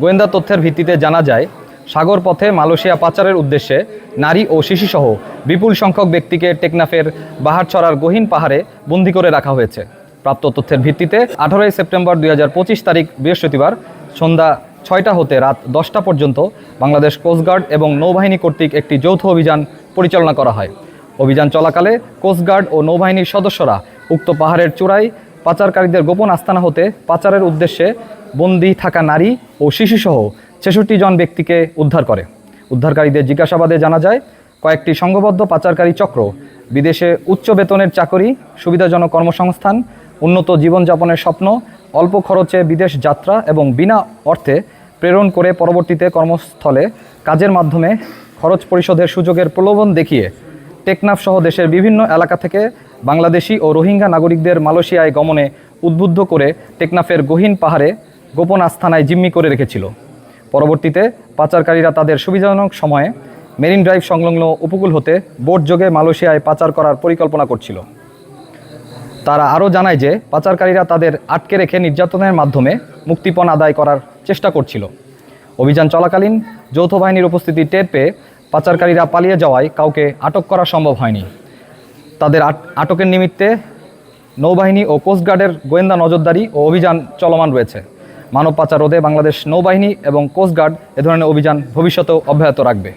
গোয়েন্দা তথ্যের ভিত্তিতে জানা যায়, সাগর পথে মালয়েশিয়া পাচারের উদ্দেশ্যে নারী ও শিশুসহ বিপুল সংখ্যক ব্যক্তিকে টেকনাফের বাহারছড়ার গহীন পাহাড়ে বন্দী করে রাখা হয়েছে। প্রাপ্ত তথ্যের ভিত্তিতে 18 সেপ্টেম্বর 2025 তারিখ বৃহস্পতিবার সন্ধ্যা 6টা হতে রাত 10টা পর্যন্ত বাংলাদেশ কোস্টগার্ড এবং নৌবাহিনী কর্তৃক একটি যৌথ অভিযান পরিচালনা করা হয়। অভিযান চলাকালে কোস্টগার্ড ও নৌবাহিনীর সদস্যরা উক্ত পাহাড়ের চূড়ায় পাচারকারীদের গোপন আস্তানা হতে পাচারের উদ্দেশ্যে বন্দী থাকা নারী ও শিশুসহ 66 জন ব্যক্তিকে উদ্ধার করে। উদ্ধারকারীদের জিজ্ঞাসাবাদে জানা যায়, কয়েকটি সংঘবদ্ধ পাচারকারী চক্র বিদেশে উচ্চ বেতনের চাকরি, সুবিধাজনক কর্মসংস্থান, উন্নত জীবনযাপনের স্বপ্ন, অল্প খরচে বিদেশ যাত্রা এবং বিনা অর্থে প্রেরণ করে পরবর্তীতে কর্মস্থলে কাজের মাধ্যমে খরচ পরিশোধের সুযোগের প্রলোভন দেখিয়ে টেকনাফ সহ দেশের বিভিন্ন এলাকা থেকে বাংলাদেশি ও রোহিঙ্গা নাগরিকদের মালয়েশিয়ায় গমনে উদ্বুদ্ধ করে টেকনাফের গহীন পাহাড়ে গোপন আস্তানায় জিম্মি করে রেখেছিল। পরবর্তীতে পাচারকারীরা তাদের সুবিধাজনক সময়ে মেরিন ড্রাইভ সংলগ্ন উপকূল হতে বোটযোগে মালয়েশিয়ায় পাচার করার পরিকল্পনা করছিল। তারা আরও জানায় যে পাচারকারীরা তাদের আটকে রেখে নির্যাতনের মাধ্যমে মুক্তিপণ আদায় করার চেষ্টা করছিল। অভিযান চলাকালীন যৌথ বাহিনীর উপস্থিতি টের পেয়ে পাচারকারীরা পালিয়ে যাওয়ায় কাউকে আটক করা সম্ভব হয়নি। তাদের আটকের নিমিত্তে নৌবাহিনী ও কোস্টগার্ডের গোয়েন্দা নজরদারি ও অভিযান চলমান রয়েছে। মানব পাচার রোধে বাংলাদেশ নৌবাহিনী এবং কোস্টগার্ড এ ধরনের অভিযান ভবিষ্যতেও অব্যাহত রাখবে।